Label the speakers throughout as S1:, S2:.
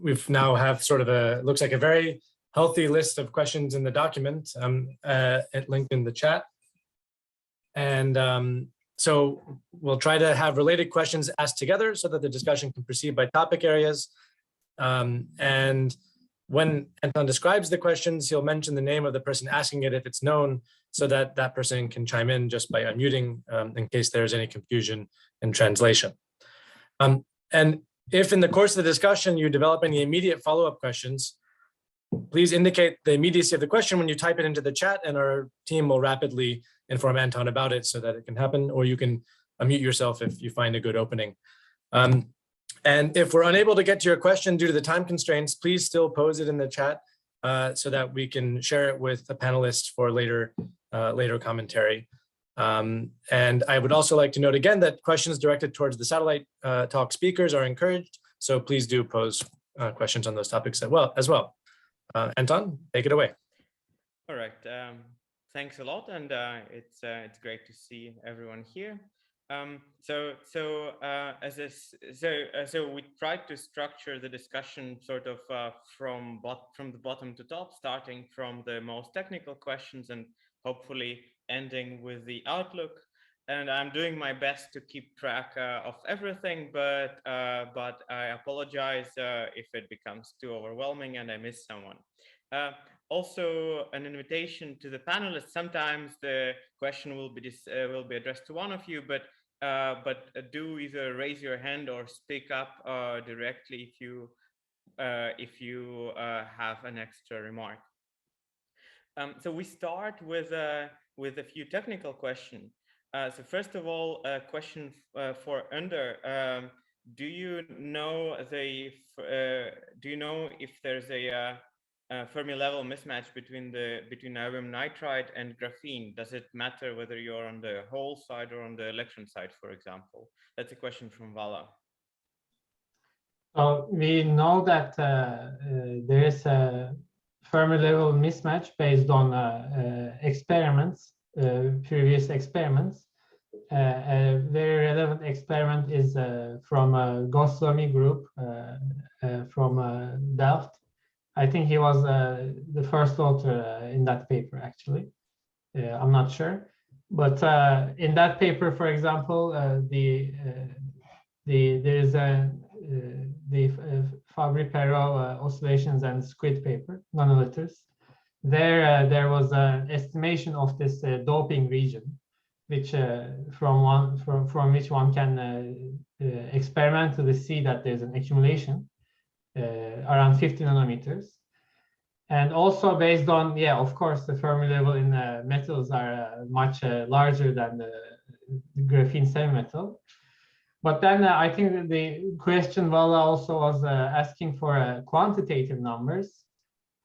S1: We've now have sort of looks like a very healthy list of questions in the document it linked in the chat. And so we'll try to have related questions asked together so that the discussion can proceed by topic areas. And when Anton describes the questions, he'll mention the name of the person asking it if it's known, so that that person can chime in just by unmuting in case there's any confusion in translation. And if in the course of the discussion you develop any immediate follow-up questions, please indicate the immediacy of the question when you type it into the chat, and our team will rapidly inform Anton about it so that it can happen, or you can unmute yourself if you find a good opening. And if we're unable to get to your question due to the time constraints, please still pose it in the chat so that we can share it with the panelists for later commentary. And I would also like to note again that questions directed towards the satellite talk speakers are encouraged. So please do pose questions on those topics as well. Anton, take it away.
S2: All right. Thanks a lot, and it's great to see everyone here. So we tried to structure the discussion sort of from the bottom to top, starting from the most technical questions and hopefully ending with the outlook. And I'm doing my best to keep track of everything, but I apologize if it becomes too overwhelming and I miss someone. Also, an invitation to the panelists. Sometimes the question will be addressed to one of you, but do either raise your hand or speak up directly if you have an extra remark. So we start with a few technical questions. So first of all, a question for Under. Do you know if there's a Fermi level mismatch between niobium nitride and graphene? Does it matter whether you're on the hole side or on the electron side, for example? That's a question from Vala.
S3: We know that there is a Fermi level mismatch based on experiments, previous experiments. A very relevant experiment is from a Goswami group from Delft. I think he was the first author in that paper, actually. I'm not sure. But in that paper, for example, there is the Fabry-Perot oscillations and squid paper, nanoliters. There was an estimation of this doping region, which from which one can experimentally see that there's an accumulation around 50 nanometers. And also based on, yeah, of course, the Fermi level in metals are much larger than the graphene semimetal. But then I think that the question Vala also was asking for quantitative numbers.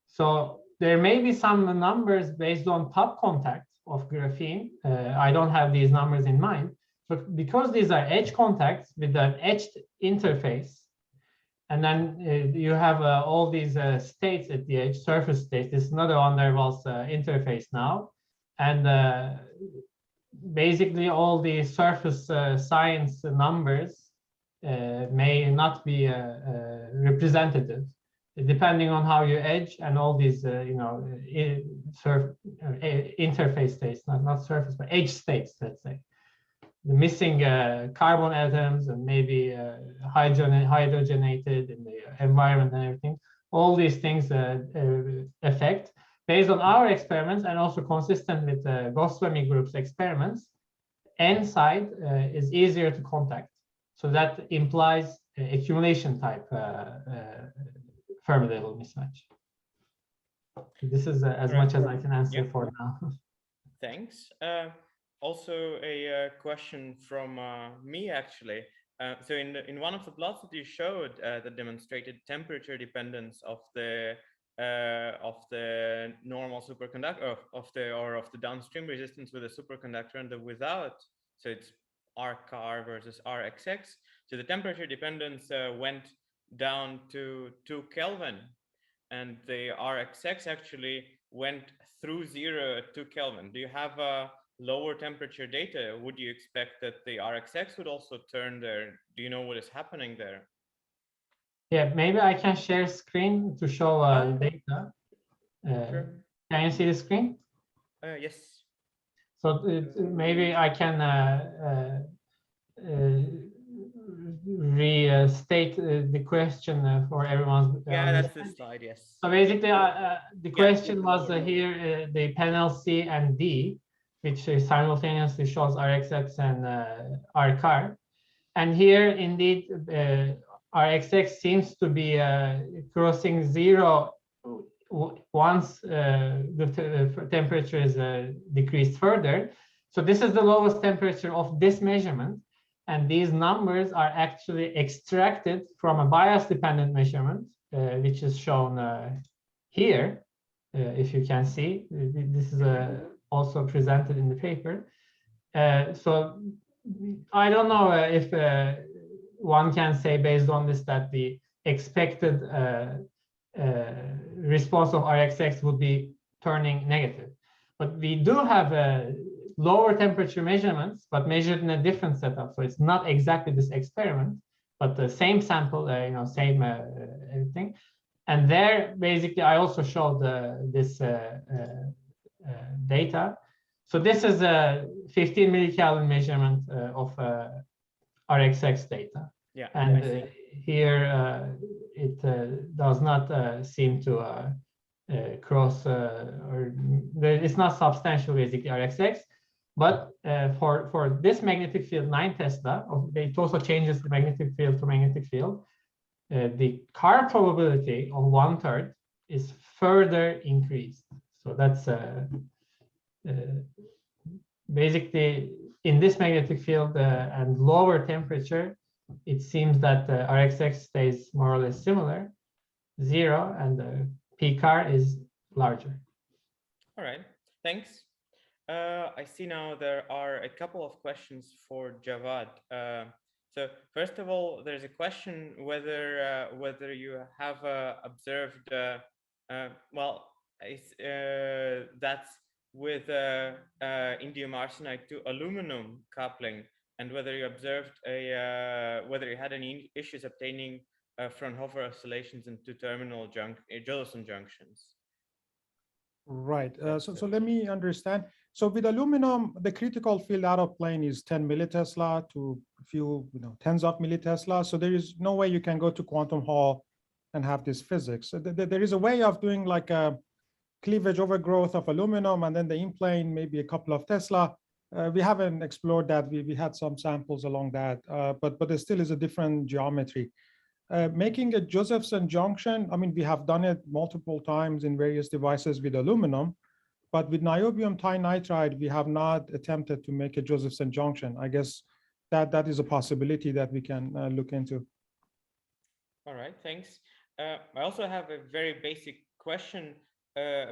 S3: So there may be some numbers based on top contact of graphene. I don't have these numbers in mind, but because these are edge contacts with an edged interface, and then you have all these states at the edge, surface states. This is not a van der Waals interface now. And basically all the surface science numbers may not be representative, depending on how you edge and all these, interface states, not surface, but edge states, let's say. The missing carbon atoms and maybe hydrogenated in the environment and everything. All these things affect. Based on our experiments and also consistent with the Goswami group's experiments, N side is easier to contact. So that implies accumulation type Fermi level mismatch. This is as much as I can answer for now.
S2: Thanks. Also a question from me, actually. So in one of the plots that you showed that demonstrated temperature dependence of the normal superconductor of the downstream resistance with a superconductor and the without, so it's RCAR versus RXX. So the temperature dependence went down to 2 Kelvin, and the RXX actually went through 0 at 2 Kelvin. Do you have lower temperature data? Would you expect that the RXX would also turn there? Do you know what is happening there?
S3: Yeah, maybe I can share screen to show the data.
S2: Sure.
S3: Can you see the screen?
S2: Yes.
S3: So maybe I can restate the question for everyone's
S2: Yeah, that's the
S3: understanding.
S2: slide. Yes.
S3: So basically, the question was
S2: lower.
S3: here the panel C and D, which simultaneously shows RxX and RCAR. And here, indeed, RxX seems to be crossing zero once the temperature is decreased further. So this is the lowest temperature of this measurement. And these numbers are actually extracted from a bias-dependent measurement, which is shown here, if you can see. This is also presented in the paper. So I don't know if one can say based on this that the expected response of RxX would be turning negative. But we do have lower temperature measurements, but measured in a different setup. So it's not exactly this experiment, but the same sample, same everything. And there, basically, I also showed this data. So this is a 15 millikelvin measurement of RxX data.
S2: Yeah.
S3: And here it does not seem to cross, or it's not substantial, basically, RxX. But for this magnetic field 9 Tesla, it also changes the magnetic field to magnetic field. The CAR probability of 1/3 is further increased. So that's basically in this magnetic field and lower temperature, it seems that RxX stays more or less similar, 0, and the PCAR is larger.
S2: All right, thanks. I see now there are a couple of questions for Javad. So first of all, there's a question whether you have observed, that's with indium arsenide to aluminum coupling, and whether you observed whether you had any issues obtaining Fraunhofer oscillations in two-terminal Josephson junctions.
S4: Right. So let me understand. So with aluminum, the critical field out of plane is 10 millitesla to a few, tens of millitesla. So there is no way you can go to quantum Hall and have this physics. So there is a way of doing like a cleavage overgrowth of aluminum, and then the in-plane maybe a couple of Tesla. We haven't explored that. We had some samples along that, but there still is a different geometry. Making a Josephson junction, I mean, we have done it multiple times in various devices with aluminum, but with niobium tinitride, we have not attempted to make a Josephson junction. I guess that is a possibility that we can look into.
S2: All right, thanks. I also have a very basic question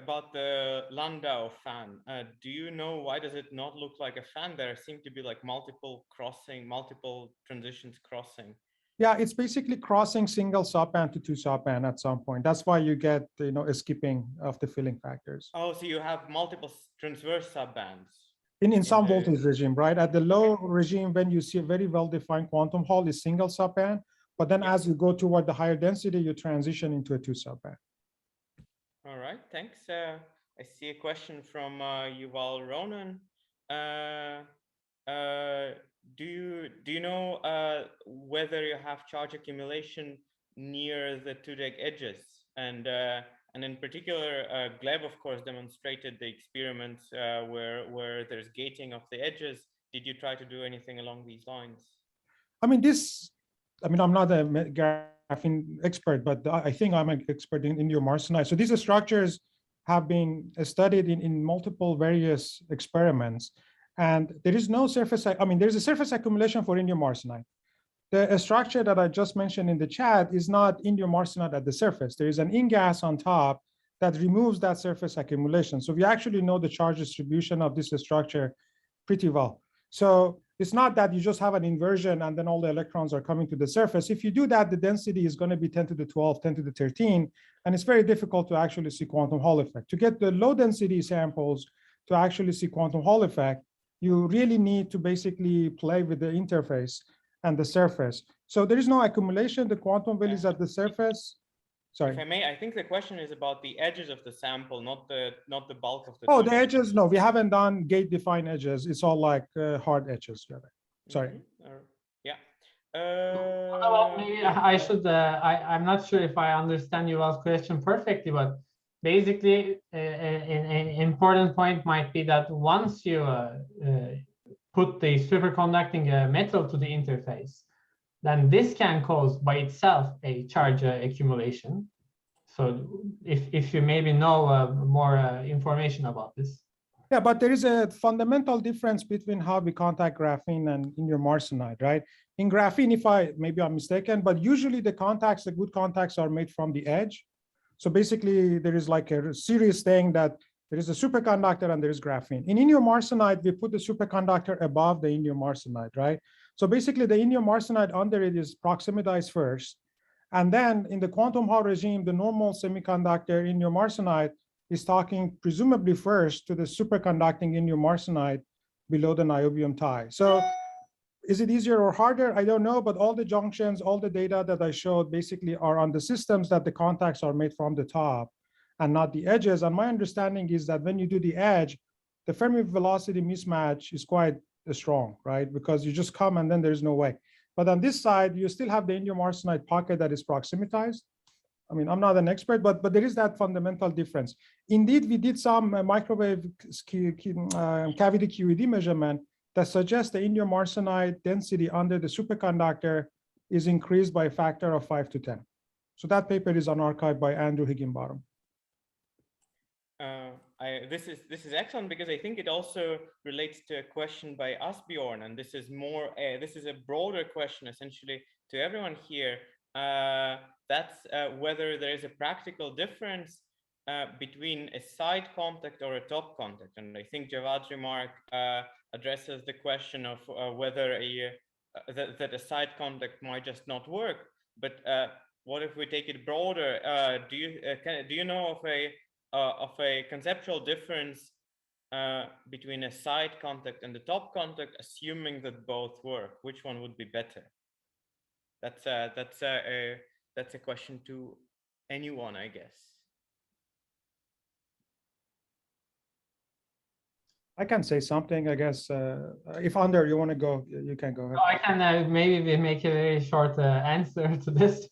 S2: about the Landau fan. Do you know why does it not look like a fan? There seem to be like multiple transitions crossing.
S4: Yeah, it's basically crossing single subband to two subband at some point. That's why you get a skipping of the filling factors.
S2: Oh, so you have multiple transverse subbands.
S4: In some voltage regime, right? At the low regime, when you see a very well-defined quantum Hall is single subband, but then as you go toward the higher density, you transition into a two subband.
S2: All right, thanks. I see a question from Yuval Ronan. Do you know whether you have charge accumulation near the 2-deg edges? And in particular, Gleb, of course, demonstrated the experiments where there's gating of the edges. Did you try to do anything along these lines?
S4: I mean, I'm not a graphene expert, but I think I'm an expert in indium arsenide. So these structures have been studied in multiple various experiments. And there is no surface, there's a surface accumulation for indium arsenide. The structure that I just mentioned in the chat is not indium arsenide at the surface. There is an InGas on top that removes that surface accumulation. So we actually know the charge distribution of this structure pretty well. So it's not that you just have an inversion and then all the electrons are coming to the surface. If you do that, the density is going to be 10 to the 12, 10 to the 13, and it's very difficult to actually see quantum Hall effect. To get the low density samples to actually see quantum Hall effect, you really need to basically play with the interface. and the surface. So there is no accumulation. The quantum value is at the surface.
S2: If I
S4: Sorry.
S2: may, I think the question is about the edges of the sample, not the bulk of the.
S4: Oh, the edges. No, we haven't done gate defined edges. It's all like hard edges. Sorry.
S2: Yeah.
S3: Well, maybe I should. I'm not sure if I understand Yuval's question perfectly, but basically, an important point might be that once you put the superconducting metal to the interface, then this can cause by itself a charge accumulation. So if you maybe know more information about this.
S4: Yeah, but there is a fundamental difference between how we contact graphene and indium arsenide, right? In graphene, maybe I'm mistaken, but usually the good contacts are made from the edge. So basically there is like a serious thing that there is a superconductor and there is graphene. In indium arsenide, we put the superconductor above the indium arsenide, right? So basically the indium arsenide under it is proximatized first. And then in the quantum Hall regime, the normal semiconductor indium arsenide is talking presumably first to the superconducting indium arsenide below the niobium tie. So is it easier or harder? I don't know, but all the junctions, all the data that I showed basically are on the systems that the contacts are made from the top and not the edges. And my understanding is that when you do the edge, the Fermi velocity mismatch is quite strong, right? Because you just come and then there's no way. But on this side, you still have the indium arsenide pocket that is proximatized. I mean, I'm not an expert, but there is that fundamental difference. Indeed, we did some microwave cavity QED measurement that suggests the indium arsenide density under the superconductor is increased by a factor of 5 to 10. So that paper is on arXiv by Andrew Higginbottom.
S2: This is excellent because I think it also relates to a question by Asbjorn, and this is more this is a broader question essentially to everyone here. That's whether there is a practical difference between a side contact or a top contact, and I think Javad's remark addresses the question of whether that a side contact might just not work. But what if we take it broader? Do you know of a conceptual difference between a side contact and the top contact, assuming that both work? Which one would be better? That's a question to anyone, I guess.
S3: I
S4: can say something, I guess. If Ander, you want to go, you can go ahead.
S3: I can maybe make a very short answer to this.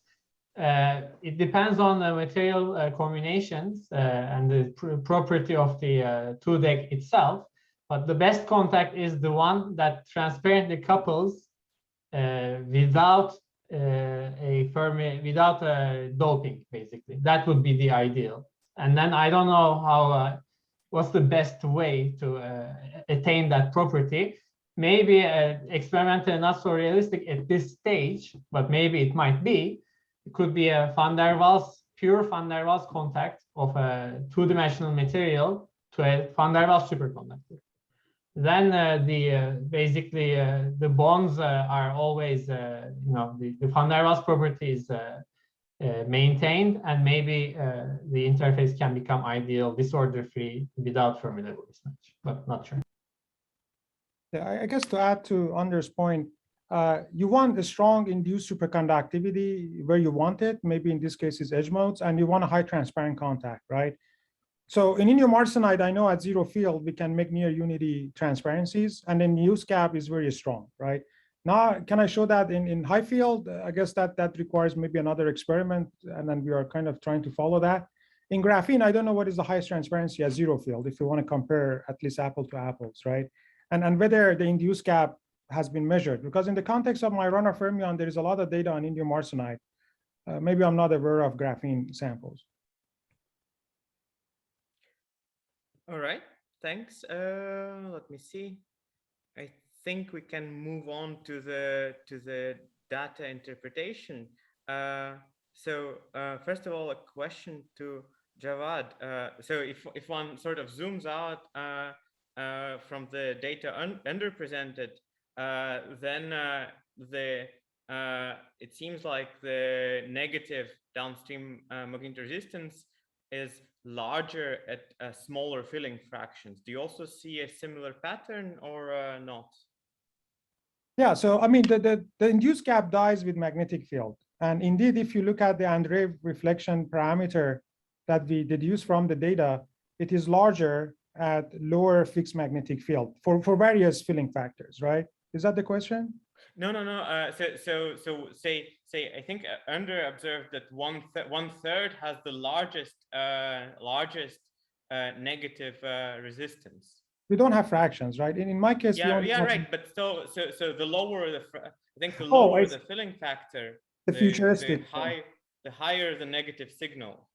S3: It depends on the material combinations and the property of the 2-deck itself. But the best contact is the one that transparently couples without a Fermi, without doping, basically. That would be the ideal. And then I don't know how, what's the best way to attain that property. Maybe experimentally not so realistic at this stage, but maybe it might be. It could be a van der Waals, pure van der Waals contact of a 2-dimensional material to a van der Waals superconductor. Then basically the bonds are always, the van der Waals property is maintained, and maybe the interface can become ideal, disorder-free, without Fermi level mismatch, but not sure.
S4: Yeah, I guess to add to Anders' point, you want a strong induced superconductivity where you want it, maybe in this case is edge modes, and you want a high transparent contact, right? So in indium arsenide, I know at 0 field, we can make near unity transparencies, and then USCAP is very strong, right? Now, can I show that in high field? I guess that requires maybe another experiment, and then we are kind of trying to follow that. In graphene, I don't know what is the highest transparency at 0 field, if you want to compare at least apple to apples, right? And whether the induced gap has been measured, because in the context of my runner fermion, there is a lot of data on indium arsenide. Maybe I'm not aware of graphene samples.
S2: All right, thanks. Let me see. I think we can move on to the data interpretation. So first of all, a question to Javad. So if one sort of zooms out from the data underrepresented, then it seems like the negative downstream magnetic resistance is larger at smaller filling fractions. Do you also see a similar pattern or not?
S4: Yeah, so I mean, the induced gap dies with magnetic field. And indeed, if you look at the Andreev reflection parameter that we deduce from the data, it is larger at lower fixed magnetic field for various filling factors, right? Is that the question?
S2: No. So say I think under observed that one third has the largest negative resistance.
S4: We don't have fractions, right? In my case, we only have
S2: right. But so the lower I think the
S4: Oh,
S2: lower the filling factor,
S4: the futuristic.
S2: the higher the negative signal.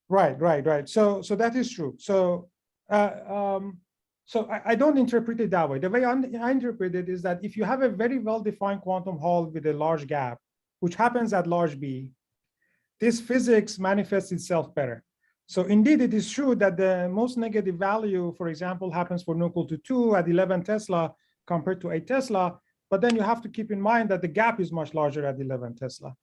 S4: Right. So that is true. So I don't interpret it that way. The way I interpret it is that if you have a very well-defined quantum Hall with a large gap, which happens at large B, this physics manifests itself better. So indeed, it is true that the most negative value, for example, happens for n equal to 2 at 11 Tesla compared to 8 Tesla. But then you have to keep in mind that the gap is much larger at 11 Tesla.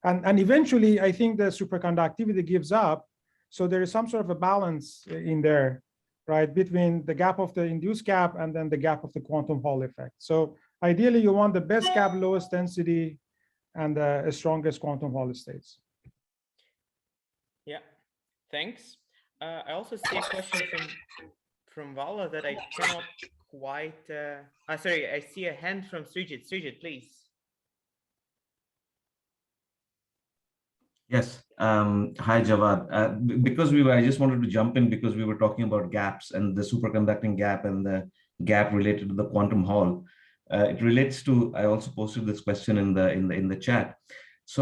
S4: And eventually, I think the superconductivity gives up. So there is some sort of a balance in there, right, between the gap of the induced gap and then the gap of the quantum Hall effect. So ideally, you want the best gap, lowest density, and the strongest quantum Hall states.
S2: Yeah, thanks. I also see a question from Vala that I cannot quite. Sorry, I see a hand from Srijit. Srijit, please.
S5: Yes. Hi, Javad. Because I just wanted to jump in because we were talking about gaps and the superconducting gap and the gap related to the quantum Hall. It relates to. I also posted this question in the chat. So,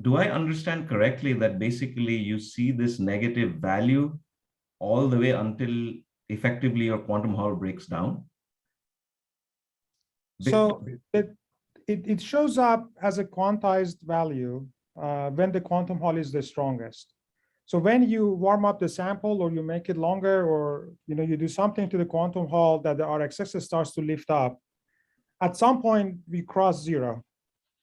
S5: do I understand correctly that basically you see this negative value all the way until effectively your quantum Hall breaks down?
S4: So it shows up as a quantized value when the quantum Hall is the strongest. So when you warm up the sample or you make it longer or you do something to the quantum Hall that the RxS starts to lift up, at some point we cross zero,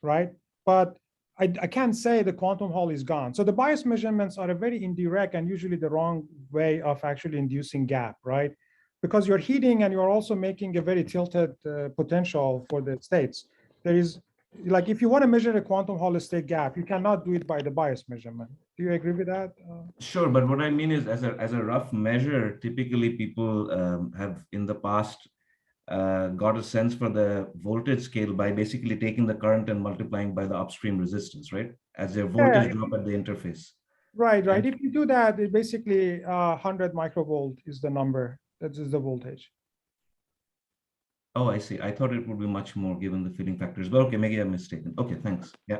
S4: right? But I can't say the quantum Hall is gone. So the bias measurements are a very indirect and usually the wrong way of actually inducing gap, right? Because you're heating and you're also making a very tilted potential for the states. There is, like, if you want to measure a quantum Hall state gap, you cannot do it by the bias measurement. Do you agree with that?
S5: Sure, but what I mean is, as a rough measure, typically people have in the past got a sense for the voltage scale by basically taking the current and multiplying by the upstream resistance, right? As their voltage drop at the interface.
S4: Right. If you do that, it basically 100 microvolt is the number. That is the voltage.
S5: Oh, I see. I thought it would be much more given the filling factors, but okay, maybe I'm mistaken. Okay, thanks. Yeah.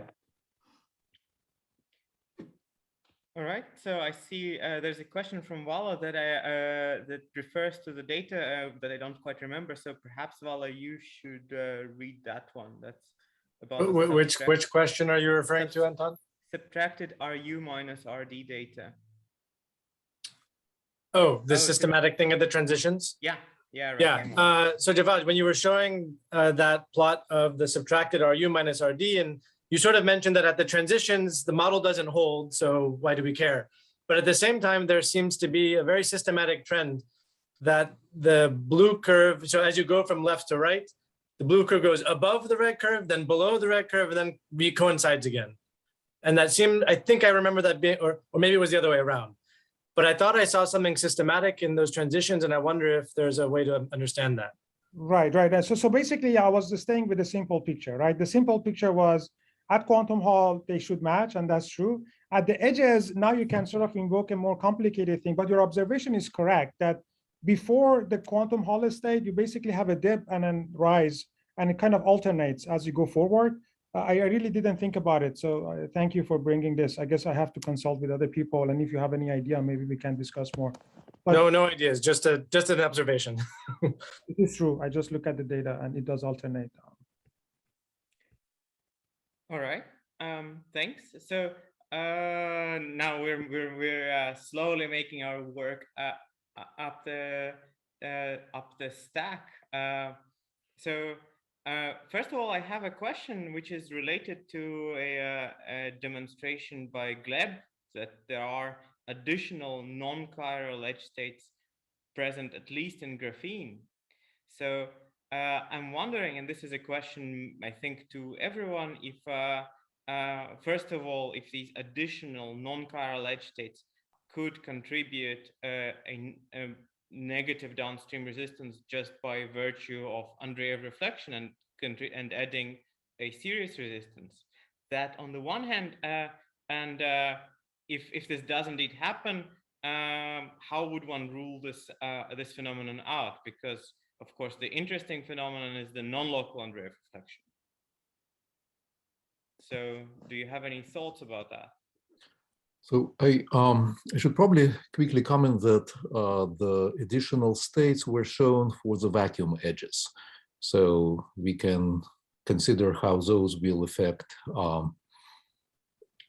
S2: All right. So I see there's a question from Vala that refers to the data that I don't quite remember. So perhaps Vala, you should read that one. That's about
S1: which question are you referring to, Anton?
S2: Subtracted RU minus RD data.
S1: Oh, the systematic thing of the transitions?
S2: Yeah. Right.
S1: Yeah. So Javad, when you were showing that plot of the subtracted RU minus RD, and you sort of mentioned that at the transitions, the model doesn't hold, so why do we care? But at the same time, there seems to be a very systematic trend that the blue curve, so as you go from left to right, the blue curve goes above the red curve, then below the red curve, and then coincides again. And that seemed, I think I remember that being, or maybe it was the other way around. But I thought I saw something systematic in those transitions, and I wonder if there's a way to understand that.
S4: Right. So basically, I was just staying with the simple picture, right? The simple picture was at quantum Hall, they should match, and that's true. At the edges, now you can sort of invoke a more complicated thing, but your observation is correct that before the quantum Hall state, you basically have a dip and then rise, and it kind of alternates as you go forward. I really didn't think about it. So thank you for bringing this. I guess I have to consult with other people. And if you have any idea, maybe we can discuss more. But
S1: no ideas, just an observation.
S4: It is true. I just look at the data and it does alternate.
S2: All right. Thanks. So now we're slowly making our work up the stack. First of all, I have a question which is related to a demonstration by Gleb that there are additional non-chiral edge states present, at least in graphene. So I'm wondering, and this is a question I think to everyone, if first of all, if these additional non-chiral edge states could contribute a negative downstream resistance just by virtue of Andreev reflection and adding a series resistance. That on the one hand, if this does indeed happen, how would one rule this phenomenon out? Because of course, the interesting phenomenon is the non-local Andreev reflection. So do you have any thoughts about that?
S6: So I should probably quickly comment that the additional states were shown for the vacuum edges. So we can consider how those will affect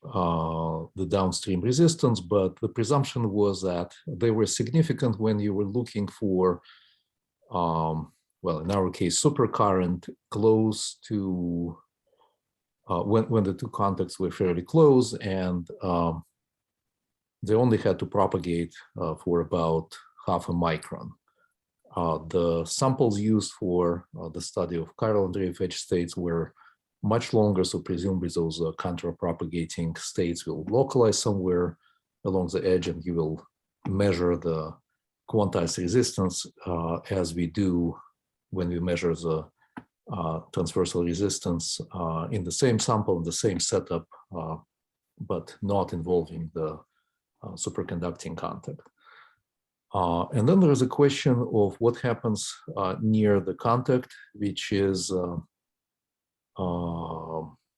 S6: the downstream resistance, but the presumption was that they were significant when you were looking for, well, in our case, supercurrent close to, when the two contacts were fairly close, and they only had to propagate for about half a micron. The samples used for the study of chiral Andreev edge states were much longer, so presumably those counter-propagating states will localize somewhere along the edge, and you will measure the quantized resistance as we do when we measure the transversal resistance in the same sample, in the same setup, but not involving the superconducting contact. And then there is a question of what happens near the contact, which is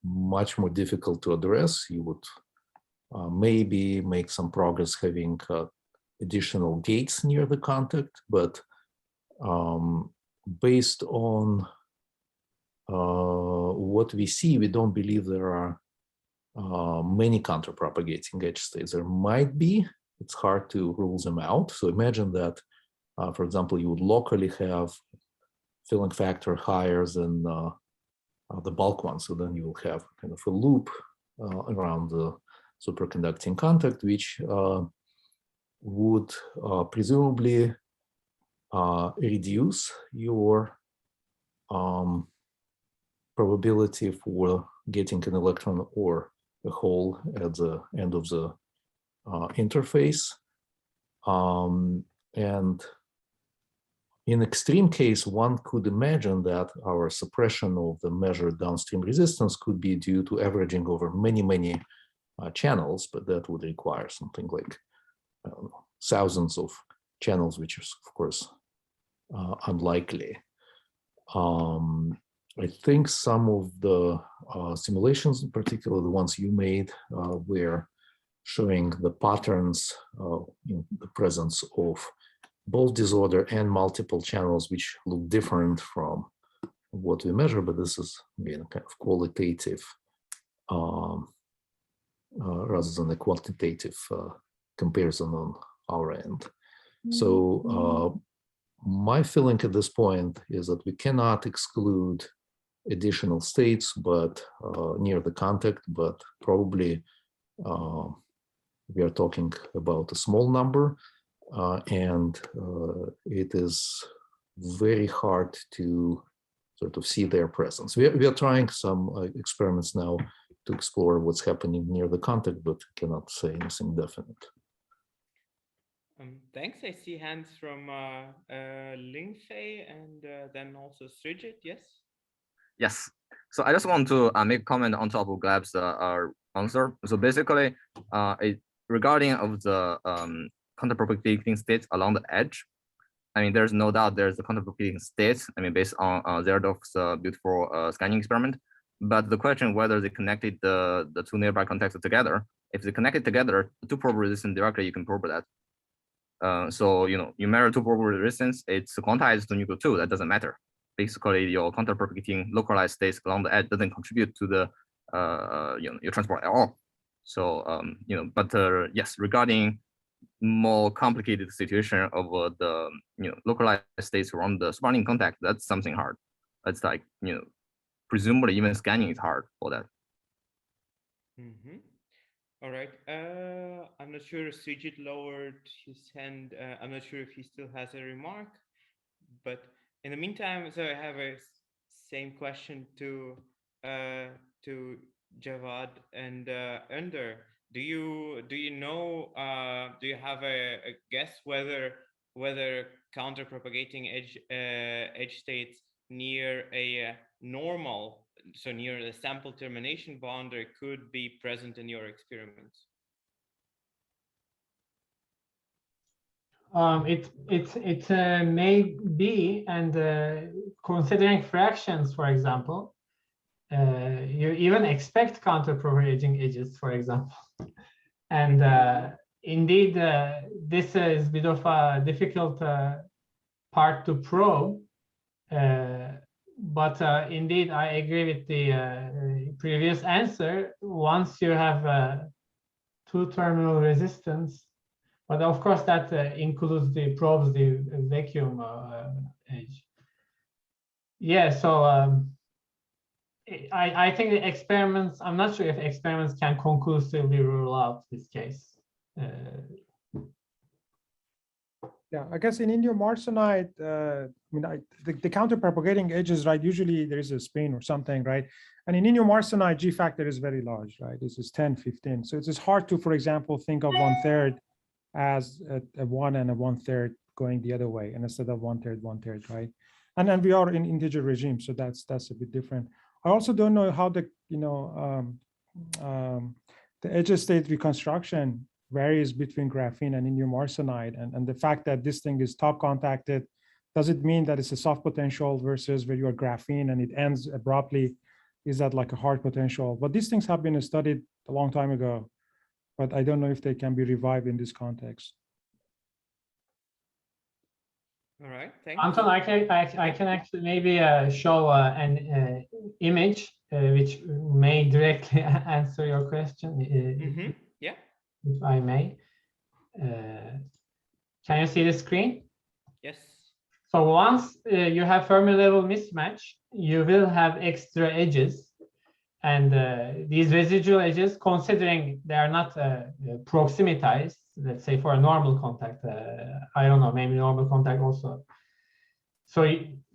S6: much more difficult to address. You would maybe make some progress having additional gates near the contact, but based on what we see, we don't believe there are many counter-propagating edge states. There might be, it's hard to rule them out. So imagine that, for example, you would locally have filling factor higher than the bulk one. So then you will have kind of a loop around the superconducting contact, which would presumably reduce your probability for getting an electron or a hole at the end of the interface. And in extreme case, one could imagine that our suppression of the measured downstream resistance could be due to averaging over many, many channels, but that would require something like thousands of channels, which is, of course, unlikely. I think some of the simulations, in particular the ones you made, were showing the patterns in the presence of both disorder and multiple channels, which look different from what we measure, but this is, again, kind of qualitative rather than a quantitative comparison on our end. So my feeling at this point is that we cannot exclude additional states, but near the contact, but probably we are talking about a small number, and it is very hard to sort of see their presence. We are trying some experiments now to explore what's happening near the contact, but cannot say anything definite.
S2: Thanks. I see hands from Lingfei and then also Srijit. Yes.
S7: Yes. So I just want to make a comment on top of Gleb's answer. So basically, regarding of the counterpropagating states along the edge, I mean, there's no doubt there's the counterpropagating states. I mean, based on Zerdov's beautiful scanning experiment. But the question whether they connected the two nearby contacts together. If they connected together, the two probe resistance directly, you can probe that. So you measure two probe resistance, it's quantized to neutral 2. That doesn't matter. Basically, your counterpropagating localized states along the edge doesn't contribute to the your transport at all. So but yes, regarding more complicated situation of the localized states around the surrounding contact, that's something hard. It's like presumably even scanning is hard for that.
S2: Mm-hmm. All right. I'm not sure if Srijit lowered his hand. I'm not sure if he still has a remark, but In the meantime, so I have a same question to Javad and Önder. Do you know? Do you have a guess whether counter-propagating edge states near a normal, so near the sample termination boundary, could be present in your experiments?
S3: It may be, and considering fractions, for example, you even expect counter-propagating edges, for example. And indeed, this is a bit of a difficult part to probe. But indeed, I agree with the previous answer. Once you have two-terminal resistance, but of course that includes the probes, the vacuum edge. Yeah, so I think the experiments, I'm not sure if experiments can conclusively rule out this case.
S4: Yeah, I guess in indium arsenide, I mean, the counter-propagating edges, right? Usually there is a spin or something, right? And in indium arsenide, G factor is very large, right? This is 10, 15. So it's hard to, for example, think of 1/3 as a 1 and a 1/3 going the other way, and instead of 1/3, 1/3, right? And then we are in integer regime, so that's a bit different. I also don't know how the edge state reconstruction varies between graphene and indium arsenide, and the fact that this thing is top contacted, does it mean that it's a soft potential versus where you are graphene and it ends abruptly? Is that like a hard potential? But these things have been studied a long time ago, but I don't know if they can be revived in this context.
S2: All right, thanks.
S3: Anton, I can actually maybe show an image which may directly answer your question.
S2: Yeah.
S3: If I may. Can you see the screen?
S2: Yes.
S3: So once you have Fermi level mismatch, you will have extra edges. And these residual edges, considering they are not proximatized, let's say for a normal contact, I don't know, maybe normal contact also. So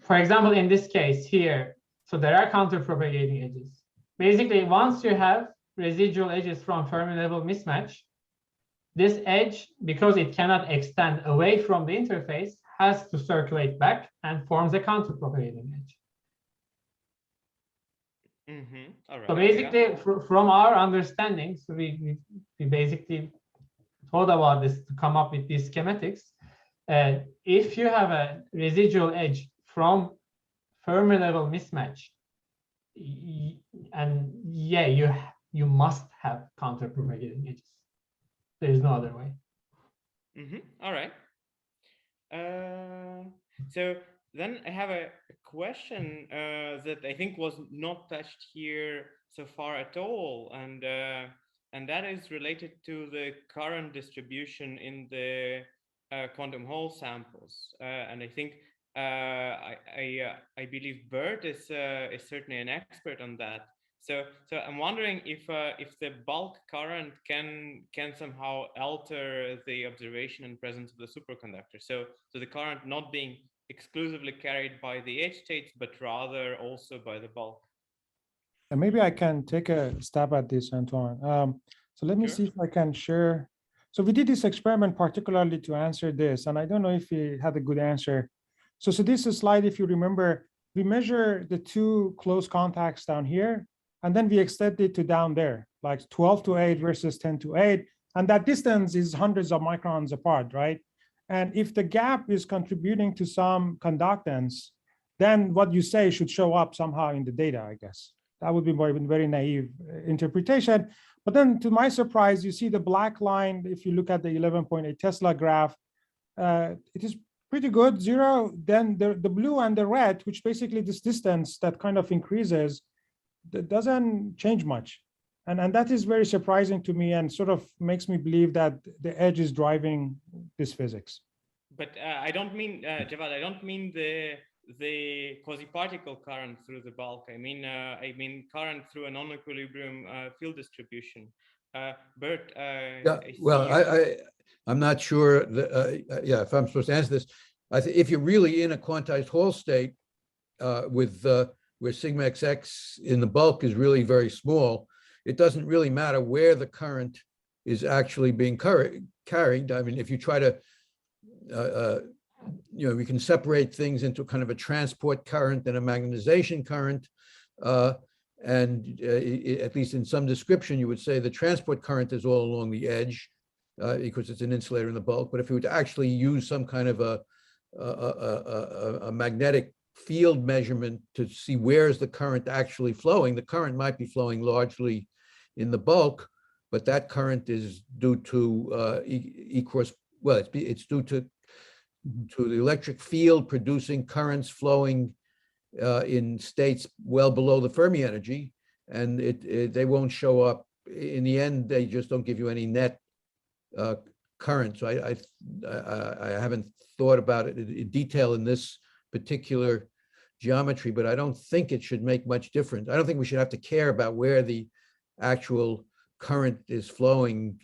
S3: for example, in this case here, so there are counter-propagating edges. Basically, once you have residual edges from Fermi level mismatch, this edge, because it cannot extend away from the interface, has to circulate back and forms a counter-propagating edge.
S2: All right.
S3: So basically, from our understanding, so we basically thought about this to come up with these schematics. If you have a residual edge from Fermi level mismatch, and yeah, you must have counter-propagating edges. There is no other way.
S2: All right. So then I have a question that I think was not touched here so far at all, and that is related to the current distribution in the quantum Hall samples. And I think I believe Bert is certainly an expert on that. So I'm wondering if the bulk current can somehow alter the observation and presence of the superconductor. So the current not being exclusively carried by the edge states, but rather also by the bulk.
S4: And maybe I can take a stab at this, Antoine. So let me see if I can share. So we did this experiment particularly to answer this, and I don't know if we had a good answer. So this is a slide, if you remember, we measure the two close contacts down here, and then we extend it to down there, like 12-8 versus 10-8. And that distance is hundreds of microns apart, right? And if the gap is contributing to some conductance, then what you say should show up somehow in the data, I guess. That would be very naive interpretation. But then to my surprise, you see the black line, if you look at the 11.8 Tesla graph, it is pretty good, 0. Then the blue and the red, which basically this distance that kind of increases, that doesn't change much. And that is very surprising to me and sort of makes me believe that the edge is driving this physics.
S2: But I don't mean, Javad, I don't mean the quasi-particle current through the bulk. I mean current through a non-equilibrium field distribution. Bert,
S8: yeah, well, I'm not sure that, yeah, if I'm supposed to answer this, if you're really in a quantized Hall state with where sigma XX in the bulk is really very small, it doesn't really matter where the current is actually being carried. I mean, if you try to, we can separate things into kind of a transport current and a magnetization current. At least in some description, you would say the transport current is all along the edge because it's an insulator in the bulk. But if you were to actually use some kind of a magnetic field measurement to see where's the current actually flowing, the current might be flowing largely in the bulk, but that current is due to it's due to the electric field producing currents flowing in states well below the Fermi energy, and they won't show up. In the end, they just don't give you any net current. So I haven't thought about it in detail in this particular geometry, but I don't think it should make much difference. I don't think we should have to care about where the actual current is flowing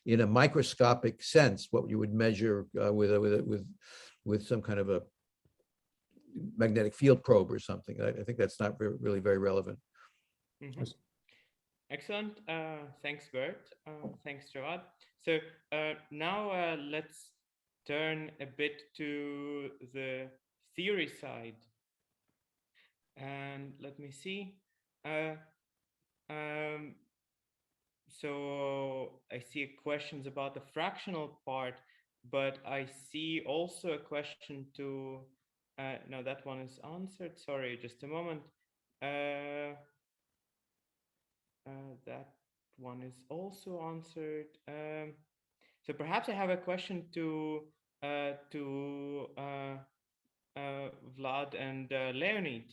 S8: in a microscopic sense, what you would measure with some kind of a magnetic field probe or something. I think that's not really very relevant.
S2: Mm-hmm. Excellent. Thanks, Bert. Thanks, Jawad. So now let's turn a bit to the theory side. And let me see. So I see questions about the fractional part, but I see also a question to, no, that one is answered. Sorry, just a moment. That one is also answered. So perhaps I have a question to Vlad and Leonid.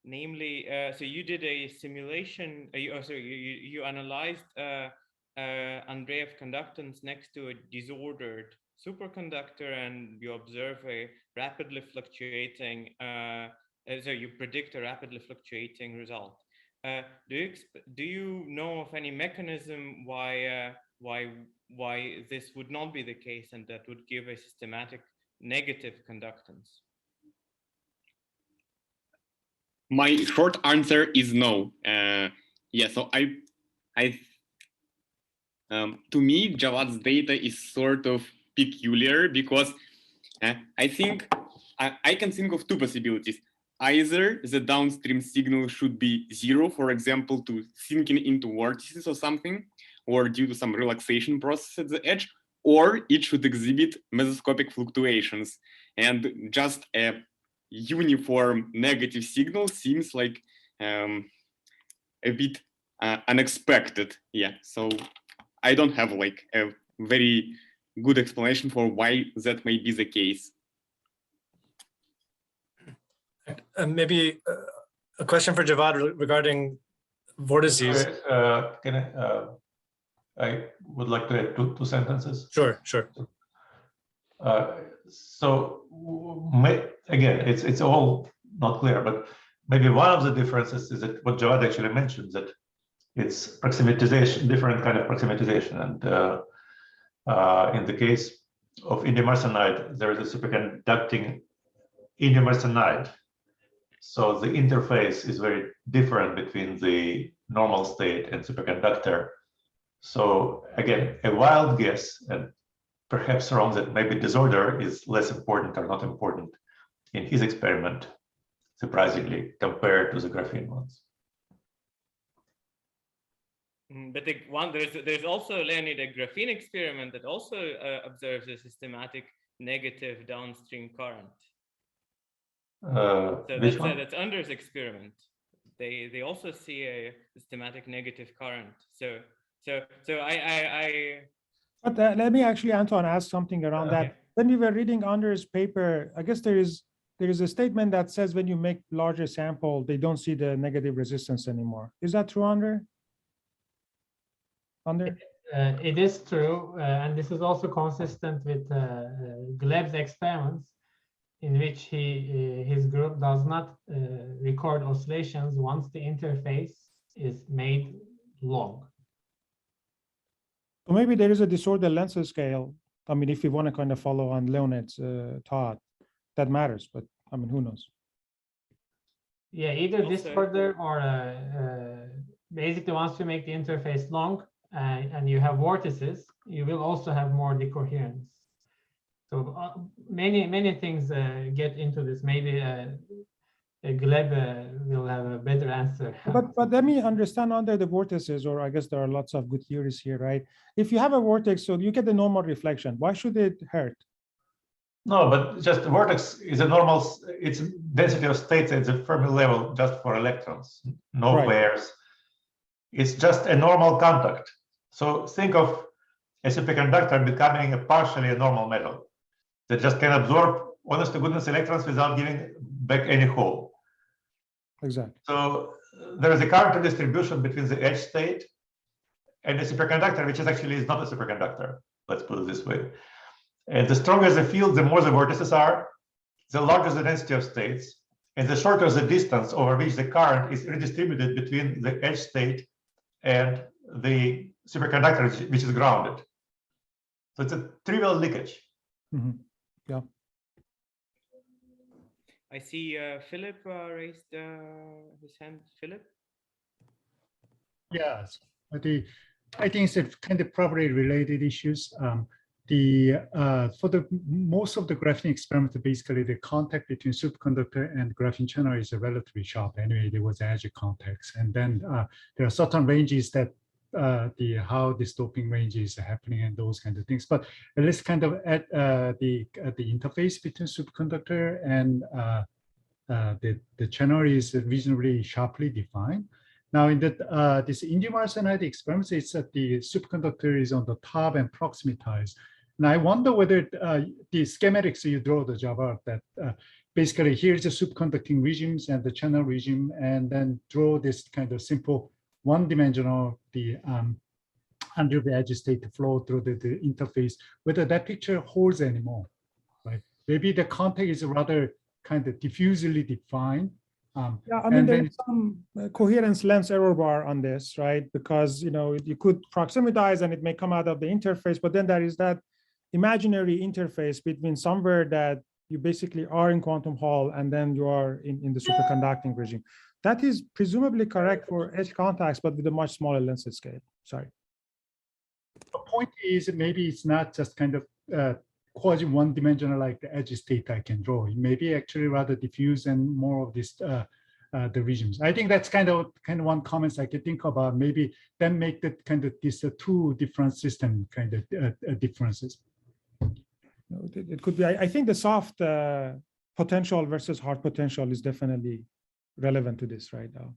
S2: Namely, so you did a simulation, you analyzed Andreev conductance next to a disordered superconductor, and you observe a rapidly fluctuating, so you predict a rapidly fluctuating result. Do you know of any mechanism why this would not be the case, and that would give a systematic negative conductance?
S9: My short answer is no. Yeah, so to me, Jawad's data is sort of peculiar because I think I can think of two possibilities. Either the downstream signal should be zero, for example, to sinking into vortices or something, or due to some relaxation process at the edge, or it should exhibit mesoscopic fluctuations. And just a uniform negative signal seems like a bit unexpected. Yeah, so I don't have like a very good explanation for why that may be the case.
S1: Maybe a question for Javad regarding vortices.
S10: I would like to add two sentences.
S1: Sure.
S10: Again, it's all not clear, but maybe one of the differences is that what Javad actually mentioned, that it's proximatization, different kind of proximatization. And in the case of indium arsenide, there is a superconducting indium arsenide. So the interface is very different between the normal state and superconductor. So again, a wild guess, and perhaps wrong, that maybe disorder is less important or not important in his experiment, surprisingly, compared to the graphene ones.
S2: But there's also, Leonid, a graphene experiment that also observes a systematic negative downstream current. So that's Under's experiment. They also see a systematic negative current. So I.
S4: But let me actually, Anton, ask something around that. When we were reading Under's paper, I guess there is a statement that says when you make larger sample, they don't see the negative resistance anymore. Is that true, Under?
S3: It is true, and this is also consistent with Gleb's experiments, in which his group does not record oscillations once the interface is made long.
S4: So maybe there is a disorder Lenser scale. I mean, if you want to kind of follow on Leonid's thought, that matters, but I mean, who knows?
S3: Yeah, either
S2: Also-
S3: disorder or basically once you make the interface long and you have vortices, you will also have more decoherence. So many things get into this. Maybe Gleb will have a better answer.
S4: But let me understand under the vortices, or I guess there are lots of good theories here, right? If you have a vortex, so you get the normal reflection, why should it hurt?
S10: No, but just the vortex is a normal, it's density of states at the Fermi level just for electrons, no
S4: Right.
S10: pairs. It's just a normal contact. So think of a superconductor becoming partially a normal metal that just can absorb honest to goodness electrons without giving back any hole.
S4: Exactly.
S10: So there is a current distribution between the edge state and the superconductor, which is actually is not a superconductor. Let's put it this way. And the stronger the field, the more the vortices are, the larger the density of states, and the shorter the distance over which the current is redistributed between the edge state and the superconductor, which is grounded. So it's a trivial leakage.
S4: Mhm. Yeah.
S2: I see Philip raised his hand. Philip?
S11: Yes, I think it's a kind of property related issues. For the most of the graphene experiment, basically the contact between superconductor and graphene channel is relatively sharp. Anyway, there was edge contacts, and then there are certain ranges that how the doping range is happening and those kinds of things. But at least kind of at the interface between superconductor and the channel is reasonably sharply defined. Now, in that this indium arsenide experiments, it's that the superconductor is on the top and proximatized. And I wonder whether the schematics you draw the Java that basically here's the superconducting regimes and the channel regime, and then draw this kind of simple one-dimensional under the edge state flow through the interface. Whether that picture holds anymore, right? Maybe the contact is rather kind of diffusely defined.
S4: Yeah, I mean, there's some coherence lens error bar on this, right? Because, you know, you could proximatize and it may come out of the interface, but then there is that imaginary interface between somewhere that you basically are in quantum Hall and then you are in the superconducting regime. That is presumably correct for edge contacts, but with a much smaller length scale. Sorry.
S11: The point is maybe it's not just kind of quasi one-dimensional like the edge state I can draw. It may be actually rather diffuse and more of this the regimes. I think that's kind of one comments I could think about. Maybe then make that kind of these two different system kind of differences.
S4: It could be. I think the soft potential versus hard potential is definitely relevant to this right now.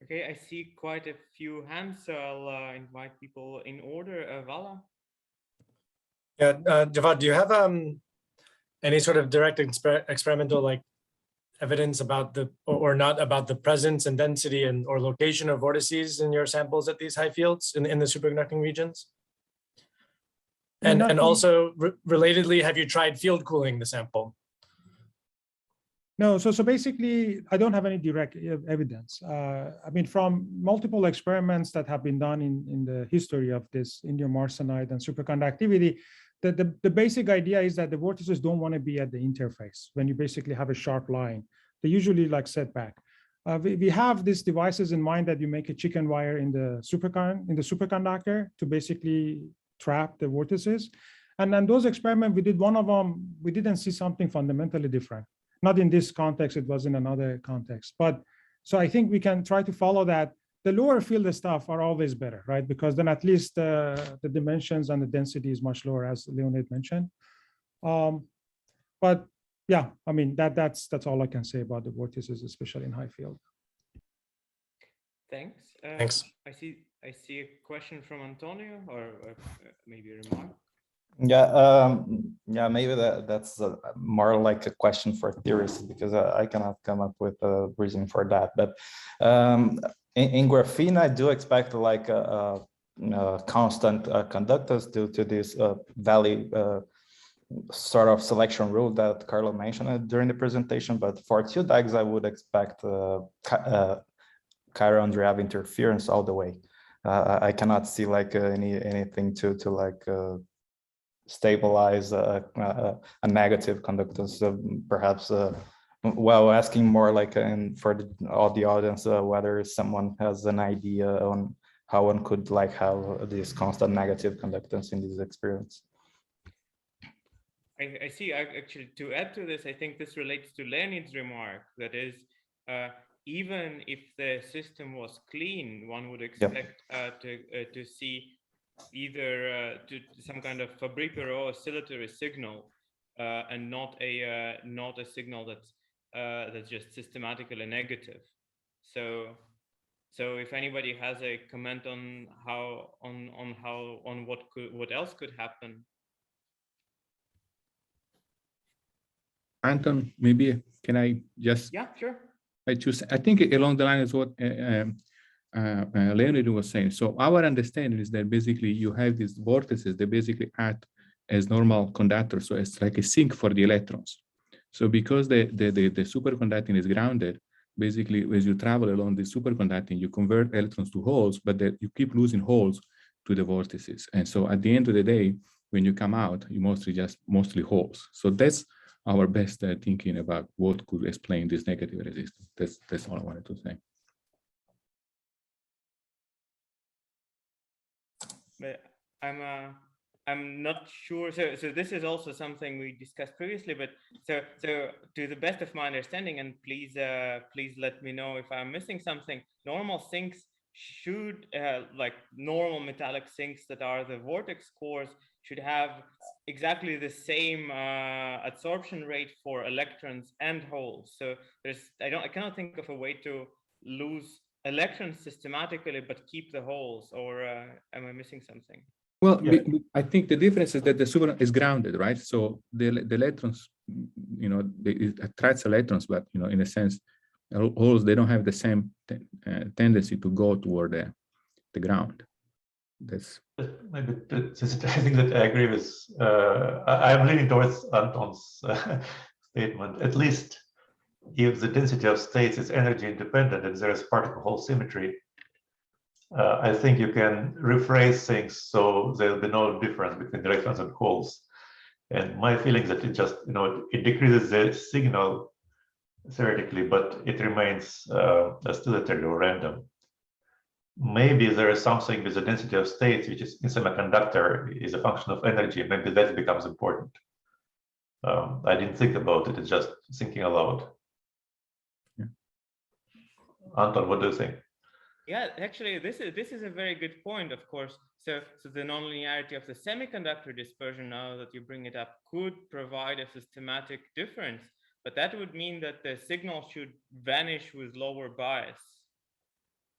S2: Okay, I see quite a few hands, so I'll invite people in order. Vala?
S1: Yeah, Javad, do you have any sort of direct experimental like evidence about the or not about the presence and density and or location of vortices in your samples at these high fields in the superconducting regions? And also relatedly, have you tried field cooling the sample?
S4: No, so basically, I don't have any direct evidence. I mean, from multiple experiments that have been done in the history of this indium arsenide and superconductivity, the basic idea is that the vortices don't want to be at the interface when you basically have a sharp line. They usually like set back. We have these devices in mind that you make a chicken wire in the superconductor to basically trap the vortices. And then those experiments, we did one of them, we didn't see something fundamentally different. Not in this context, it was in another context. But so I think we can try to follow that. The lower field stuff are always better, right? Because then at least the dimensions and the density is much lower, as Leonid mentioned. But yeah, I mean, that's all I can say about the vortices, especially in high field.
S2: Thanks.
S1: Thanks.
S2: I see a question from Antonio, or maybe a remark.
S12: Yeah, maybe that's more like a question for theorists, because I cannot come up with a reason for that. But in graphene, I do expect like a constant conductance due to this valley sort of selection rule that Carlo mentioned during the presentation. But for 2DAGs, I would expect chiron-Andreev interference all the way. I cannot see like anything to like stabilize a negative conductance. So perhaps, well, asking more like for all the audience, whether someone has an idea on how one could like have this constant negative conductance in this experience.
S2: I see. Actually, to add to this, I think this relates to Leonid's remark. That is, even if the system was clean, one would expect to see either some kind of Fabry-Perot oscillatory signal, and not a signal that's just systematically negative. So if anybody has a comment on what else could happen.
S13: Anton, maybe can I just?
S2: Yeah, sure.
S13: I think along the line is what Leonid was saying. So our understanding is that basically you have these vortices that basically act as normal conductors. So it's like a sink for the electrons. So because the superconducting is grounded, basically as you travel along the superconducting, you convert electrons to holes, but you keep losing holes to the vortices. And so at the end of the day, when you come out, you mostly holes. So that's our best thinking about what could explain this negative resistance. That's all I wanted to say.
S2: But I'm not sure. So this is also something we discussed previously. But so to the best of my understanding, and please let me know if I'm missing something. Normal sinks should like normal metallic sinks that are the vortex cores should have exactly the same adsorption rate for electrons and holes. So I cannot think of a way to lose electrons systematically but keep the holes, or am I missing something?
S13: Well, I think the difference is that the super is grounded, right? So the electrons, it attracts electrons, but in a sense, holes, they don't have the same tendency to go toward the ground. That's
S10: maybe I think that I agree with. I'm leaning towards Anton's statement. At least if the density of states is energy independent and there is particle-hole symmetry, I think you can rephrase things so there'll be no difference between electrons and holes. And my feeling is that it just, it decreases the signal theoretically, but it remains oscillatory or random. Maybe there is something with the density of states, which is in semiconductor is a function of energy. Maybe that becomes important. I didn't think about it. It's just thinking aloud.
S13: Yeah.
S10: Anton, what do you think?
S2: Yeah, actually, this is a very good point, of course. So the nonlinearity of the semiconductor dispersion, now that you bring it up, could provide a systematic difference, but that would mean that the signal should vanish with lower bias.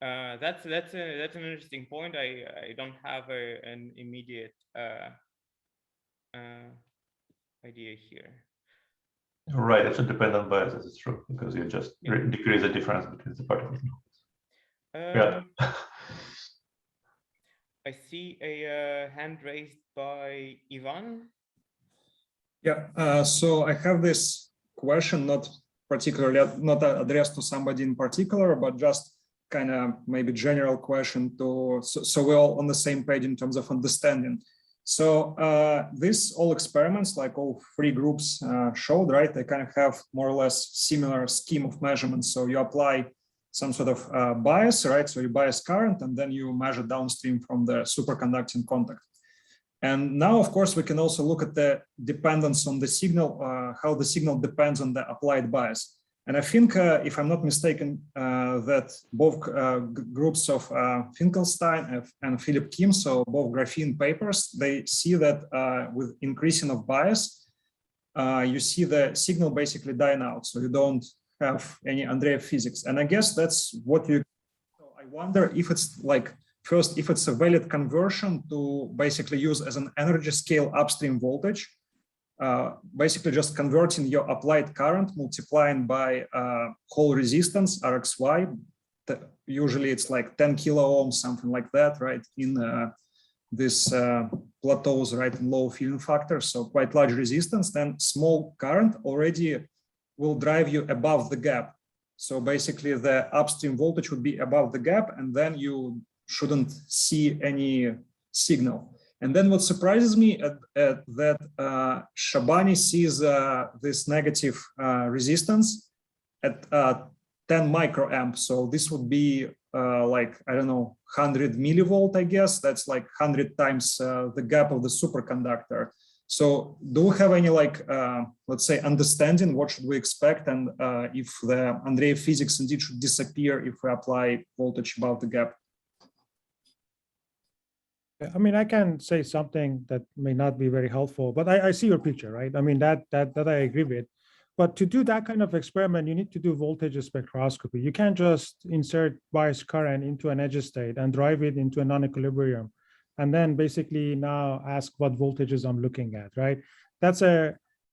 S2: That's an interesting point. I don't have an immediate idea here.
S10: Right, it should depend on biases. It's true, because you just decrease the difference between the particles.
S2: I see a hand raised by Ivan.
S14: Yeah, so I have this question, not addressed to somebody in particular, but just kind of maybe general question so we're all on the same page in terms of understanding. So these all experiments, like all three groups showed, right, they kind of have more or less similar scheme of measurements. So you apply some sort of bias, right? So you bias current and then you measure downstream from the superconducting contact. And now, of course, we can also look at the dependence on the signal, how the signal depends on the applied bias. And I think, if I'm not mistaken, that both groups of Finkelstein and Philip Kim, so both graphene papers, they see that with increasing of bias, you see the signal basically dying out. So you don't have any Andreev physics. And I guess that's what I wonder if it's like, first, if it's a valid conversion to basically use as an energy scale upstream voltage, basically just converting your applied current, multiplying by whole resistance, RXY. Usually it's like 10 kilo ohms, something like that, right? In this plateaus, right, in low filling factor, so quite large resistance, then small current already will drive you above the gap. So basically the upstream voltage would be above the gap, and then you shouldn't see any signal. And then what surprises me that Shabani sees this negative resistance at 10 microamp. So this would be like, I don't know, 100 millivolt, I guess. That's like 100 times the gap of the superconductor. So do we have any like, let's say, understanding what should we expect, and if the Andreev physics indeed should disappear if we apply voltage above the gap?
S4: I mean, I can say something that may not be very helpful, but I see your picture, right? I mean, that I agree with. But to do that kind of experiment, you need to do voltage spectroscopy. You can't just insert bias current into an edge state and drive it into a non-equilibrium, and then basically now ask what voltages I'm looking at, right? That's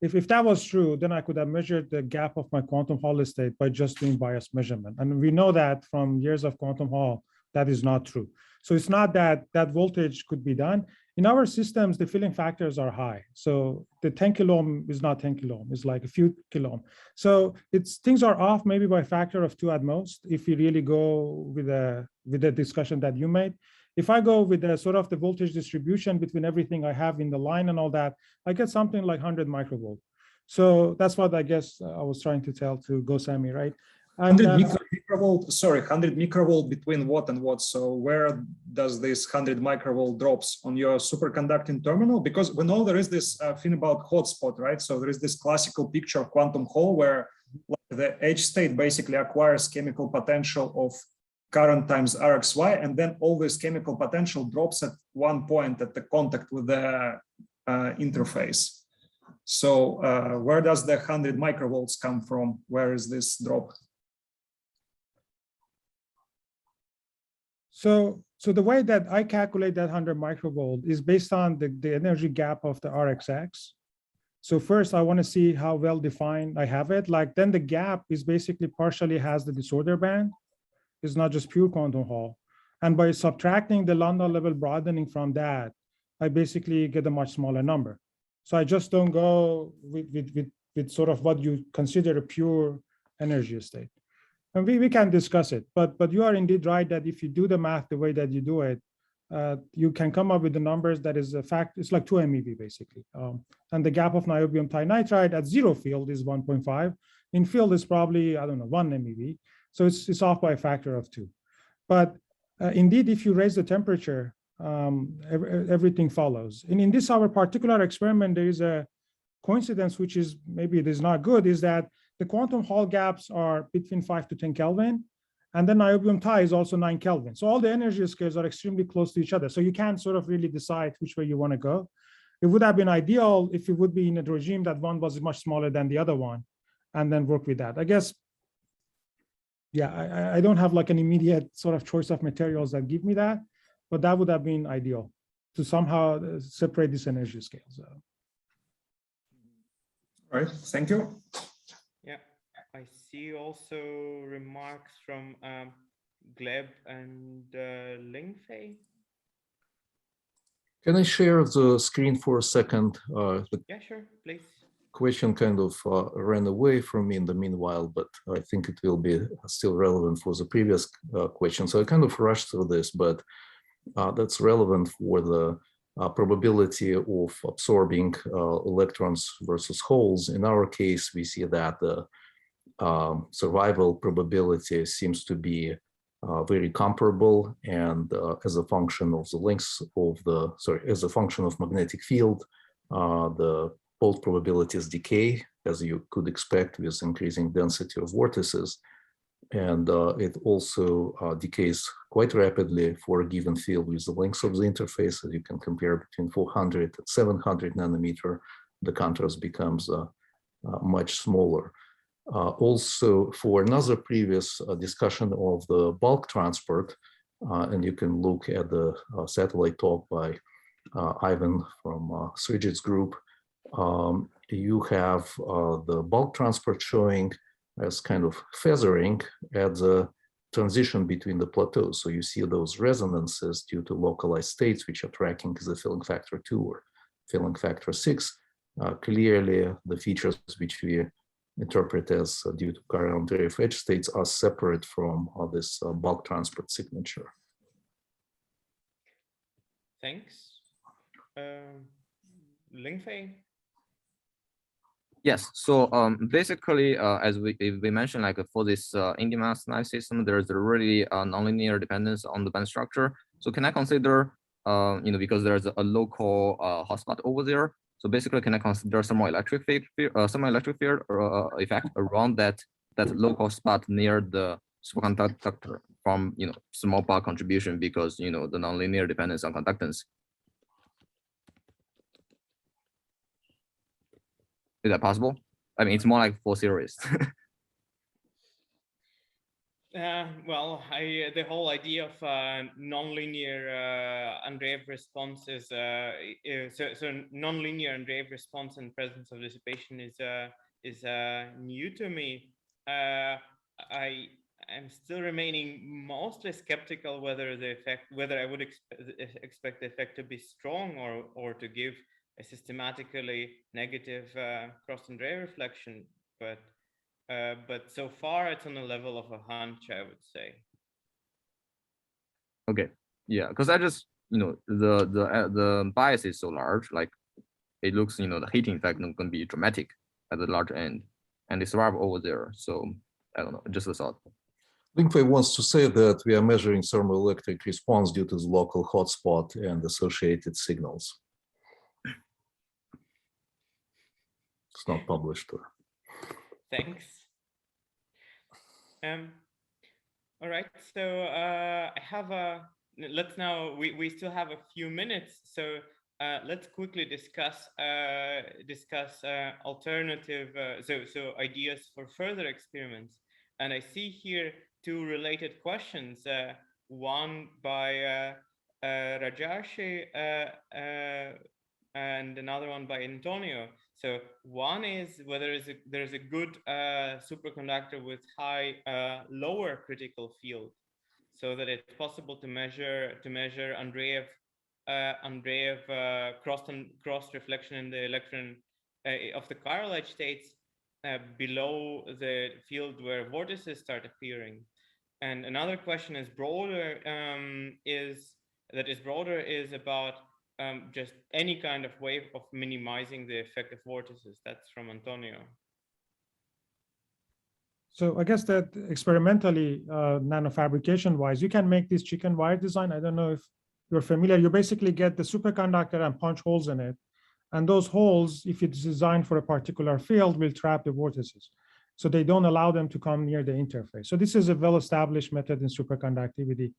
S4: if that was true, then I could have measured the gap of my quantum Hall state by just doing bias measurement. And we know that from years of quantum Hall, that is not true. So it's not that voltage could be done. In our systems, the filling factors are high. So the 10 kilo ohm is not 10 kilo ohm, it's like a few kilo ohm. So things are off maybe by a factor of 2 at most, if you really go with the discussion that you made. If I go with the sort of the voltage distribution between everything I have in the line and all that, I get something like 100 microvolt. So that's what I guess I was trying to tell to Gosami, right?
S14: 100 microvolt, sorry, 100 microvolt between what and what? So where does this 100 microvolt drops on your superconducting terminal? Because we know there is this thing about hotspot, right? So there is this classical picture of quantum Hall where the edge state basically acquires chemical potential of current times RxY, and then all this chemical potential drops at one point at the contact with the interface. So where does the 100 microvolts come from? Where is this drop?
S4: So the way that I calculate that 100 microvolt is based on the energy gap of the RxX. So first, I want to see how well defined I have it. Like then the gap is basically partially has the disorder band. It's not just pure quantum Hall. And by subtracting the lambda level broadening from that, I basically get a much smaller number. So I just don't go with sort of what you consider a pure energy state. And we can discuss it, but you are indeed right that if you do the math the way that you do it, you can come up with the numbers that is a fact. It's like 2 MeV basically. And the gap of niobium tinitride at 0 field is 1.5. In field is probably, I don't know, 1 MeV. So it's off by a factor of 2. But indeed, if you raise the temperature, everything follows. And in this, our particular experiment, there is a coincidence, which is maybe it is not good, is that the quantum Hall gaps are between 5 to 10 Kelvin, and then niobium ti is also 9 Kelvin. So all the energy scales are extremely close to each other. So you can't sort of really decide which way you want to go. It would have been ideal if it would be in a regime that one was much smaller than the other one, and then work with that. I guess, yeah, I don't have like an immediate sort of choice of materials that give me that, but that would have been ideal to somehow separate these energy scales.
S14: All right, thank you.
S2: Yeah, I see also remarks from Gleb and Lingfei.
S6: Can I share the screen for a second?
S2: Yeah, sure, please.
S6: Question kind of ran away from me in the meanwhile, but I think it will be still relevant for the previous question. So I kind of rushed through this, but that's relevant for the probability of absorbing electrons versus holes. In our case, we see that the survival probability seems to be very comparable, and as a function of the lengths of the, as a function of magnetic field, both probabilities decay, as you could expect with increasing density of vortices. And it also decays quite rapidly for a given field with the length of the interface. As you can compare between 400 and 700 nanometer, the contrast becomes much smaller. Also, for another previous discussion of the bulk transport, and you can look at the satellite talk by Ivan from Srijit's group, you have the bulk transport showing as kind of feathering at the transition between the plateaus. So you see those resonances due to localized states, which are tracking as a filling factor 2 or filling factor 6. Clearly, the features which we interpret as due to current ARQH states are separate from this bulk transport signature.
S2: Thanks. Lingfei?
S7: Yes. So basically, as we mentioned, like for this indium system, there's a really nonlinear dependence on the band structure. So can I consider, because there's a local hotspot over there. So basically, can I consider thermoelectric field effect around that local spot near the superconductor from small bulk contribution because the nonlinear dependence on conductance. Is that possible? I mean, it's more like for series.
S2: Well, the whole idea of nonlinear Andreev response is so nonlinear Andreev response in presence of dissipation is new to me. I'm still remaining mostly skeptical whether I would expect the effect to be strong or to give a systematically negative cross-Andreev reflection, but so far it's on the level of a hunch, I would say.
S7: Okay, yeah, because I just the bias is so large, like it looks the heating effect is going to be dramatic at the large end, and it's right over there. So I don't know, just a thought.
S6: Lingfei wants to say that we are measuring thermoelectric response due to the local hotspot and associated signals. It's not published.
S2: Thanks. All right, so I have let's now, we still have a few minutes, so let's quickly discuss alternative, so ideas for further experiments. And I see here two related questions, one by Rajarshi and another one by Antonio. So one is whether there's a good superconductor with high lower critical field, so that it's possible to measure Andreev cross reflection in the electron of the chiral edge states below the field where vortices start appearing. And another question is broader, is about just any kind of way of minimizing the effect of vortices. That's from Antonio.
S4: So I guess that experimentally, nanofabrication wise, you can make this chicken wire design. I don't know if you're familiar. You basically get the superconductor and punch holes in it. And those holes, if it's designed for a particular field, will trap the vortices. So they don't allow them to come near the interface. So this is a well-established method in superconductivity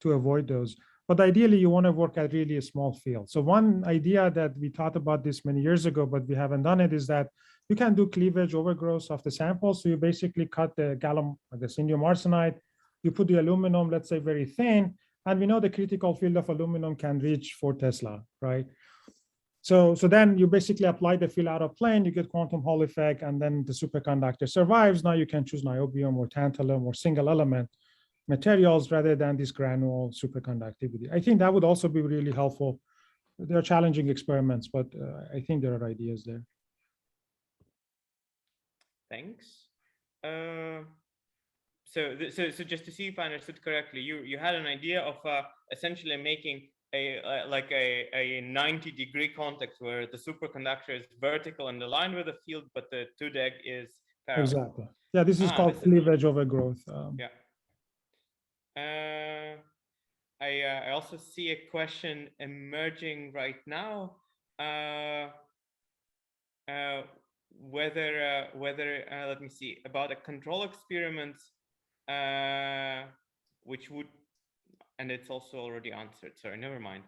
S4: to avoid those. But ideally, you want to work at really a small field. So one idea that we thought about this many years ago, but we haven't done it, is that you can do cleavage overgrowth of the sample. So you basically cut the gallium, the indium arsenide, you put the aluminum, let's say very thin, and we know the critical field of aluminum can reach 4 Tesla, right? So then you basically apply the field out of plane, you get quantum Hall effect, and then the superconductor survives. Now you can choose niobium or tantalum or single element materials rather than this granular superconductivity. I think that would also be really helpful. They're challenging experiments, but I think there are ideas there.
S2: Thanks. So just to see if I understood correctly, you had an idea of essentially making a 90-degree context where the superconductor is vertical and aligned with the field, but the 2-deg is parallel.
S4: Exactly. Yeah, this is called cleavage overgrowth.
S2: Yeah. I also see a question emerging right now, whether let me see, about a control experiment, which would, and it's also already answered. Sorry, never mind.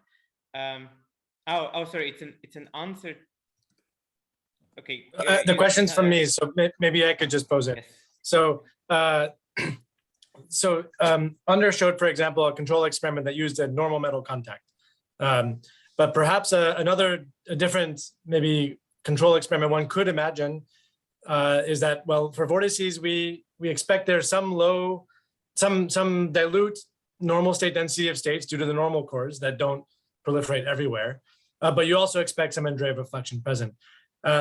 S2: Sorry, it's an answer. Okay.
S1: The question's from me, so maybe I could just pose it. Yes. So Under showed, for example, a control experiment that used a normal metal contact. But perhaps a different maybe control experiment one could imagine is that, well, for vortices, we expect there's some dilute normal state density of states due to the normal cores that don't proliferate everywhere. But you also expect some Andreev reflection present.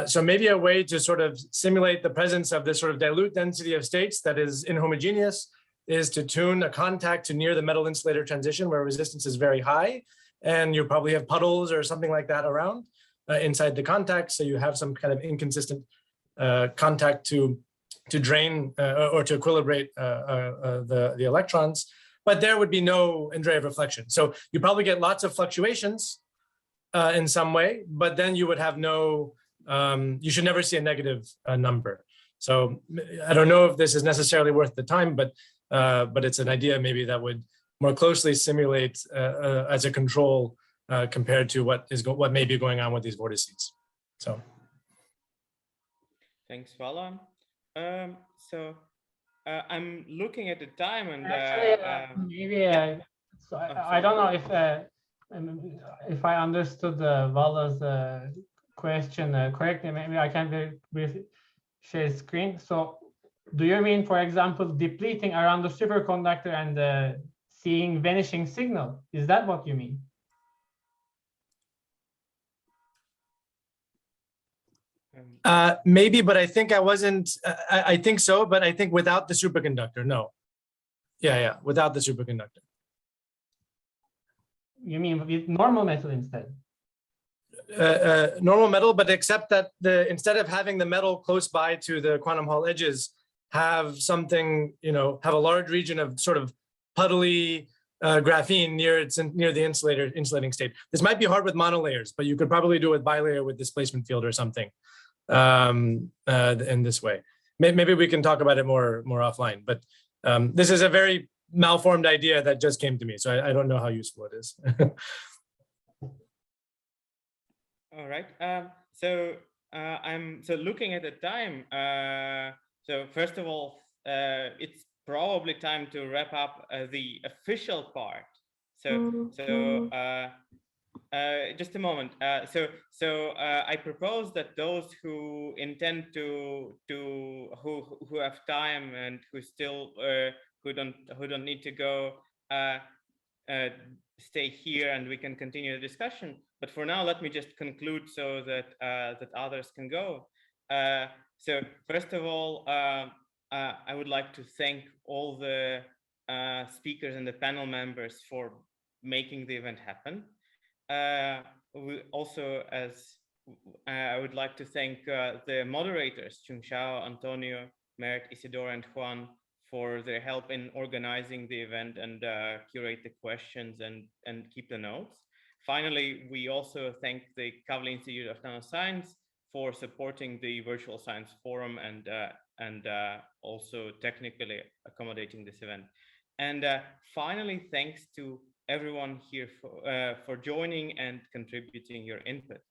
S1: So maybe a way to sort of simulate the presence of this sort of dilute density of states that is inhomogeneous is to tune a contact to near the metal insulator transition where resistance is very high, and you probably have puddles or something like that around inside the contact. So you have some kind of inconsistent contact to drain or to equilibrate the electrons. But there would be no Andreev reflection. So you probably get lots of fluctuations in some way, but then you would have no, you should never see a negative number. So I don't know if this is necessarily worth the time, but it's an idea maybe that would more closely simulate as a control compared to what may be going on with these vortices. So.
S2: Thanks, Vala. I'm looking at the time and
S3: maybe so I don't know if I understood Vala's question correctly. Maybe I can very briefly share screen. So do you mean, for example, depleting around the superconductor and seeing vanishing signal? Is that what you mean?
S1: Maybe, but I think I wasn't, I think so, but I think without the superconductor, no. Yeah, without the superconductor.
S3: You mean with normal metal instead?
S1: Normal metal, but except that instead of having the metal close by to the quantum Hall edges, have something, have a large region of sort of puddly graphene near the insulating state. This might be hard with monolayers, but you could probably do it with bilayer with displacement field or something in this way. Maybe we can talk about it more offline, but this is a very malformed idea that just came to me, so I don't know how useful it is.
S2: All right. I'm looking at the time. So first of all, it's probably time to wrap up the official part. Just a moment. I propose that those who intend who have time and who still who don't need to go stay here, and we can continue the discussion. But for now, let me just conclude so that that others can go. So first of all, I would like to thank all the speakers and the panel members for making the event happen. We also, I would like to thank the moderators, Chung Shao, Antonio, Mert, Isidore, and Juan, for their help in organizing the event and curate the questions and keep the notes. Finally, we also thank the Kavli Institute of Nanoscience for supporting the Virtual Science Forum and also technically accommodating this event. And finally, thanks to everyone here for joining and contributing your input.